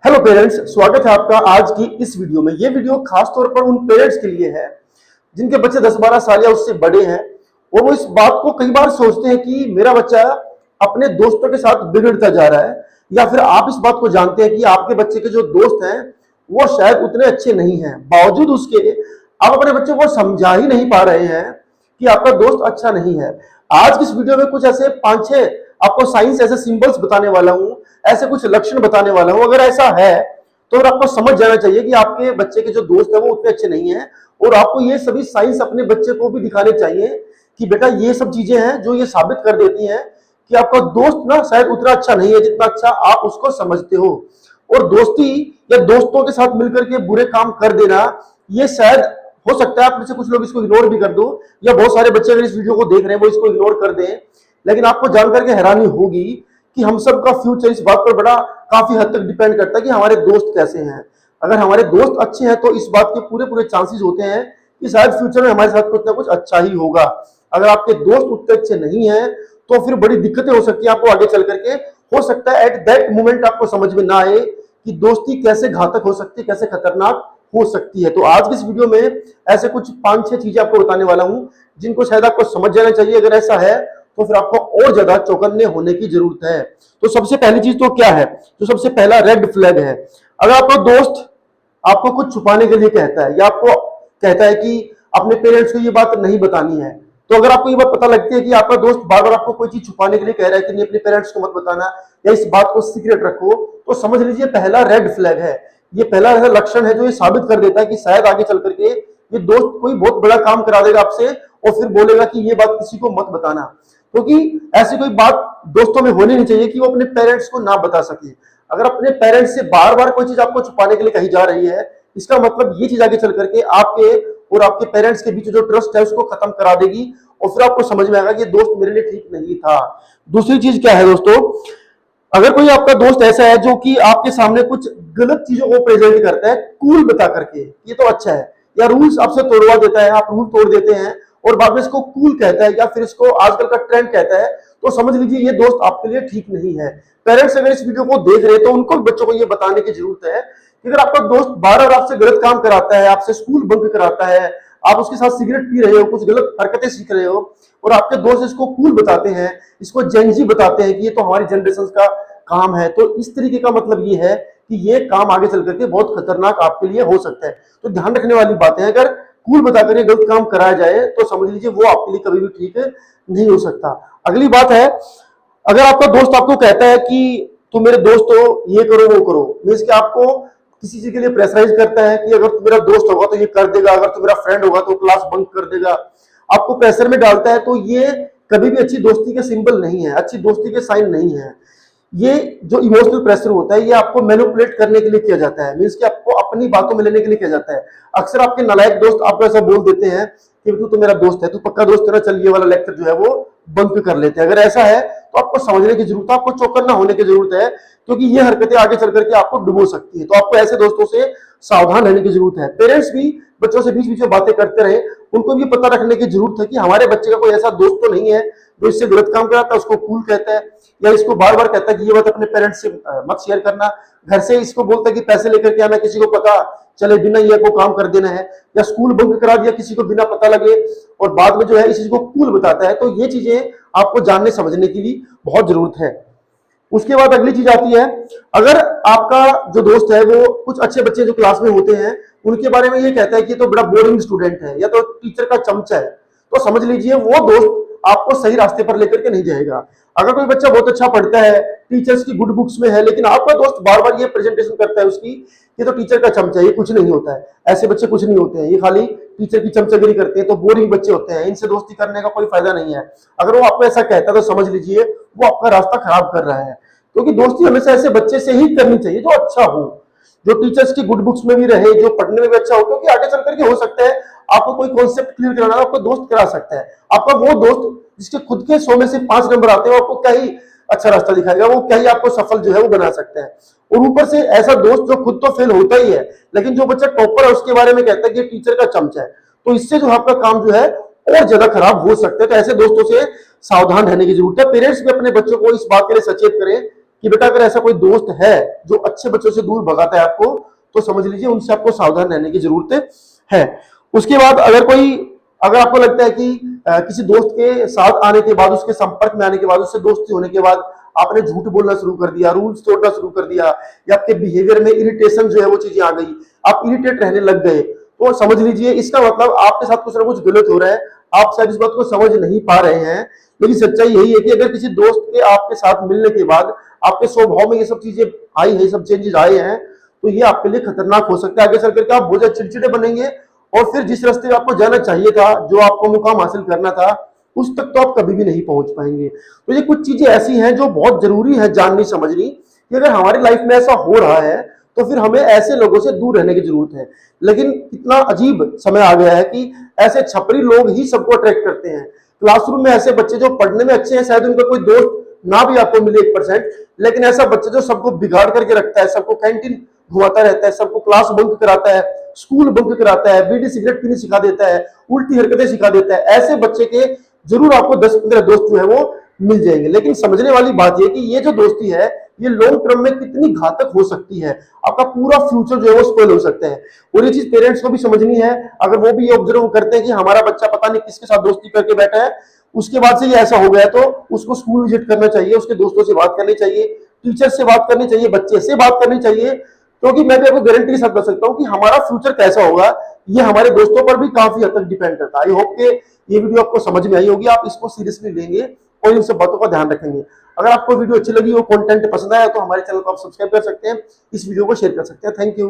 Hello parents, स्वागत है आपका आज की इस वीडियो में। ये वीडियो खास तौर पर उन पेरेंट्स के लिए है जिनके बच्चे 10-12 साल या उससे बड़े हैं और वो इस बात को कई बार सोचते हैं कि मेरा बच्चा अपने दोस्तों के साथ बिगड़ता जा रहा है, या फिर आप इस बात को जानते हैं कि आपके बच्चे के जो दोस्त हैं वो शायद उतने अच्छे नहीं हैं। बावजूद उसके आप अपने बच्चे को समझा ही नहीं पा रहे हैं कि आपका दोस्त अच्छा नहीं है। आज की इस वीडियो में कुछ ऐसे 5-6 आपको साइंस, ऐसे सिंबल्स बताने वाला हूं, ऐसे कुछ लक्षण बताने वाला हूं। अगर ऐसा है तो फिर आपको समझ जाना चाहिए कि आपके बच्चे के जो दोस्त है वो उतने अच्छे नहीं है, और आपको ये सभी साइंस अपने बच्चे को भी दिखाने चाहिए कि बेटा ये सब चीजें हैं जो ये साबित कर देती हैं कि आपका दोस्त ना शायद उतना अच्छा नहीं है जितना अच्छा आप उसको समझते हो। और दोस्ती या दोस्तों के साथ मिलकर के बुरे काम कर देना, ये शायद हो सकता है आप में से कुछ लोग इसको इग्नोर भी कर दो, या बहुत सारे बच्चे अगर इस वीडियो को देख रहे हैं वो इसको इग्नोर कर दें। लेकिन आपको जानकर के हैरानी होगी कि हम सब का फ्यूचर इस बात पर बड़ा काफी हद तक डिपेंड करता है कि हमारे दोस्त कैसे हैं। अगर हमारे दोस्त अच्छे हैं तो इस बात के पूरे पूरे चांसेस होते हैं कि शायद फ्यूचर में हमारे साथ कुछ ना कुछ अच्छा ही होगा। अगर आपके दोस्त उतने अच्छे नहीं है तो फिर बड़ी दिक्कतें हो सकती है आपको आगे चल करके। हो सकता है एट दैट मोमेंट आपको समझ में ना आए कि दोस्ती कैसे घातक हो सकती है, कैसे खतरनाक हो सकती है। तो आज की इस वीडियो में ऐसे कुछ 5-6 चीजें आपको बताने वाला हूं जिनको शायद आपको समझ जाना चाहिए। अगर ऐसा है तो फिर आपको और ज्यादा चौकन्ने होने की जरूरत है। तो सबसे पहली चीज तो क्या है, तो सबसे पहला रेड फ्लैग है। अगर आपका दोस्त आपको कुछ छुपाने के लिए कहता है या आपको कहता है कि अपने पेरेंट्स को ये बात नहीं बतानी है, तो अगर आपको ये बात पता लगती है कि आपका दोस्त बार बार आपको कोई चीज छुपाने के लिए कह रहा है कि नहीं अपने पेरेंट्स को मत बताना या इस बात को सीक्रेट रखो, तो समझ लीजिए पहला रेड फ्लैग है। ये पहला ऐसा लक्षण है जो ये साबित कर देता है कि शायद आगे चल करके ये दोस्त कोई बहुत बड़ा काम करा देगा आपसे और फिर बोलेगा कि ये बात किसी को मत बताना। क्योंकि ऐसी कोई बात दोस्तों में होनी नहीं चाहिए कि वो अपने पेरेंट्स को ना बता सके। अगर अपने पेरेंट्स से बार बार कोई चीज आपको छुपाने के लिए कही जा रही है, इसका मतलब ये चीज आगे चल करके आपके और आपके पेरेंट्स के बीच जो ट्रस्ट है उसको खत्म करा देगी, और फिर आपको समझ में आएगा कि दोस्त मेरे लिए ठीक नहीं था। दूसरी चीज क्या है दोस्तों, अगर कोई आपका दोस्त ऐसा है जो कि आपके सामने कुछ गलत चीजों को प्रेजेंट करता है कूल बता करके, ये तो अच्छा है, या रूल्स आपसे तोड़वा देता है, आप रूल तोड़ देते हैं और बाद में इसको कूल कहता है या फिर इसको आजकल का ट्रेंड कहता है, तो समझ लीजिए ये दोस्त आपके लिए ठीक नहीं है। पेरेंट्स अगर इस वीडियो को देख रहे हैं तो उनको बच्चों को ये बताने की जरूरत है कि अगर आपका दोस्त बार बार आपसे गलत काम कराता है, आपसे स्कूल बंक कराता है, आप उसके साथ सिगरेट पी रहे हो, कुछ गलत हरकतें सीख रहे हो और आपके दोस्त इसको कूल बताते हैं, इसको जेनजी बताते हैं कि ये तो हमारी जनरेशन का काम है, तो इस तरीके का मतलब ये है कि ये काम आगे चल करके बहुत खतरनाक आपके लिए हो सकता है। तो ध्यान रखने वाली बातें, अगर कूल बताकर ये गलत काम कराया जाए तो समझ लीजिए वो आपके लिए कभी भी ठीक नहीं हो सकता। अगली बात है, अगर आपका दोस्त आपको कहता है कि तुम मेरे दोस्त हो, ये करो वो करो, मीन्स कि आपको किसी चीज के लिए प्रेशराइज करता है कि अगर तू मेरा दोस्त होगा तो ये कर देगा, अगर तू मेरा फ्रेंड होगा तो क्लास बंक कर देगा, आपको प्रेशर में डालता है, तो ये कभी भी अच्छी दोस्ती के सिंबल नहीं है, अच्छी दोस्ती के साइन नहीं है। ये जो इमोशनल प्रेशर होता है ये आपको मैनिपुलेट करने के लिए किया जाता है, मीन्स कि आपको अपनी बातों में लेने के लिए किया जाता है। अक्सर आपके नालायक दोस्त आपको ऐसा बोल देते हैं कि तू तो मेरा दोस्त है, तू पक्का दोस्त है ना, चल ये वाला लेक्चर जो है वो बंक कर लेते हैं। अगर ऐसा है तो आपको समझने की जरूरत है, आपको चौकन्ना होने की जरूरत है, क्योंकि ये हरकतें आगे चल करके आपको डुबो सकती है। तो आपको ऐसे दोस्तों से सावधान रहने की जरूरत है। पेरेंट्स भी बच्चों से बीच बीच में बातें करते रहे, उनको भी पता रखने की जरूरत है कि हमारे बच्चे का कोई ऐसा दोस्त तो नहीं है जो इससे गलत काम कराता है, उसको कूल कहता है या इसको बार बार कहता है कि ये बात अपने पेरेंट्स से मत शेयर करना, घर से इसको बोलता है कि पैसे लेकर के आना, किसी को पता चले बिना ये को काम कर देना है, या स्कूल बंक करा दिया किसी को बिना पता लगे, और बाद में जो है इस चीज को कूल बताता है। तो ये चीजें आपको जानने समझने की भी बहुत जरूरत है। उसके बाद अगली चीज आती है, अगर आपका जो दोस्त है वो कुछ अच्छे बच्चे जो क्लास में होते हैं उनके बारे में ये कहता है कि तो बड़ा बोरिंग स्टूडेंट है या तो टीचर का चमचा है, तो समझ लीजिए वो दोस्त आपको सही रास्ते पर लेकर के नहीं जाएगा। अगर कोई बच्चा बहुत अच्छा पढ़ता है, टीचर्स की गुड बुक्स में है, लेकिन आपका दोस्त बार बार ये प्रेजेंटेशन करता है उसकी कि तो टीचर का चमचा है, ये कुछ नहीं होता है, ऐसे बच्चे कुछ नहीं होते हैं, ये खाली टीचर की चमचागिरी करते हैं, तो बोरिंग बच्चे होते हैं, इनसे दोस्ती करने का कोई फायदा नहीं है। अगर वो आपको ऐसा कहता है तो समझ लीजिए वो आपका रास्ता खराब कर रहा है, क्योंकि दोस्ती हमेशा ऐसे बच्चे से ही करनी चाहिए जो अच्छा हो, जो टीचर्स की गुड बुक्स में भी रहे, जो पढ़ने में भी अच्छा हो, क्योंकि आगे चल करके हो सकता है आपको कोई कॉन्सेप्ट क्लियर कराना है, आपको दोस्त करा सकता है। आपका वो दोस्त जिसके खुद के 100 में से 5 नंबर आते हैं, आपको क्या ही अच्छा रास्ता दिखाएगा, वो क्या ही आपको सफल जो है वो बना सकता है। और ऊपर से ऐसा दोस्त जो खुद तो फेल होता ही है, लेकिन जो बच्चा टॉपर है उसके बारे में कहता है कि टीचर का चमचा है, तो इससे जो आपका काम जो है और ज्यादा खराब हो सकता है। तो ऐसे दोस्तों से सावधान रहने की जरूरत है। पेरेंट्स भी अपने बच्चों को इस बात के लिए सचेत करें कि बेटा अगर ऐसा कोई दोस्त है जो अच्छे बच्चों से दूर भगाता है आपको, तो समझ लीजिए उनसे आपको सावधान रहने की जरूरत है। उसके बाद अगर आपको लगता है कि किसी दोस्त के साथ आने के बाद, उसके संपर्क में आने के बाद, उससे दोस्ती होने के बाद आपने झूठ बोलना शुरू कर दिया, रूल्स तोड़ना शुरू कर दिया, या आपके बिहेवियर में इरिटेशन जो है वो चीजें आ गई, आप इरिटेट रहने लग गए, तो समझ लीजिए इसका मतलब आपके साथ कुछ ना कुछ गलत हो रहा है। आप शायद इस बात को समझ नहीं पा रहे हैं, लेकिन सच्चाई यही है कि अगर किसी दोस्त के आपके साथ मिलने के बाद आपके स्वभाव में ये सब चीजें आई है, सब चेंजेस आए हैं, तो ये आपके लिए खतरनाक हो सकता है। आगे चल करके आप बहुत ज्यादा चिड़चिड़े बनेंगे, और फिर जिस रास्ते में आपको जाना चाहिए था, जो आपको मुकाम हासिल करना था, उस तक तो आप कभी भी नहीं पहुंच पाएंगे। तो ये कुछ चीजें ऐसी हैं जो बहुत जरूरी है जाननी समझनी, कि अगर हमारी लाइफ में ऐसा हो रहा है तो फिर हमें ऐसे लोगों से दूर रहने की जरूरत है। लेकिन कितना अजीब समय आ गया है कि ऐसे छपरी लोग ही सबको अट्रैक्ट करते हैं। क्लासरूम में ऐसे बच्चे जो पढ़ने में अच्छे हैं, शायद उनका कोई दोस्त ना भी आपको मिले 1%, लेकिन ऐसा बच्चा जो सबको बिगाड़ करके रखता है, सबको कैंटीन घुमाता रहता है, सबको क्लास बंक कराता है, स्कूल बंक कराता है, बीड़ी सिगरेट पीनी सिखा देता है, उल्टी हरकतें सिखा देता है, ऐसे बच्चे के जरूर आपको 10-15 दोस्त जो है वो मिल जाएंगे। लेकिन समझने वाली बात यह कि ये जो दोस्ती है ये लॉन्ग टर्म में कितनी घातक हो सकती है, आपका पूरा फ्यूचर जो है वो स्पॉइल हो सकता है। और ये चीज पेरेंट्स को भी समझनी है। अगर वो भी ये ऑब्जर्व करते हैं कि हमारा बच्चा पता नहीं किसके साथ दोस्ती करके बैठा है, उसके बाद से ये ऐसा हो गया, तो उसको स्कूल विजिट करना चाहिए, उसके दोस्तों से बात करनी चाहिए, टीचर से बात करनी चाहिए, बच्चे से बात करनी चाहिए। क्योंकि मैं भी आपको गारंटी के साथ बता सकता हूँ कि हमारा फ्यूचर कैसा होगा ये हमारे दोस्तों पर भी काफी हद तक डिपेंड करता है। आई होप के ये वीडियो आपको समझ में आई होगी, आप इसको सीरियसली लेंगे और इन सब बातों का ध्यान रखेंगे। अगर आपको वीडियो अच्छी लगी हो, कंटेंट पसंद आया, तो हमारे चैनल को आप सब्सक्राइब कर सकते हैं, इस वीडियो को शेयर कर सकते हैं। Thank you.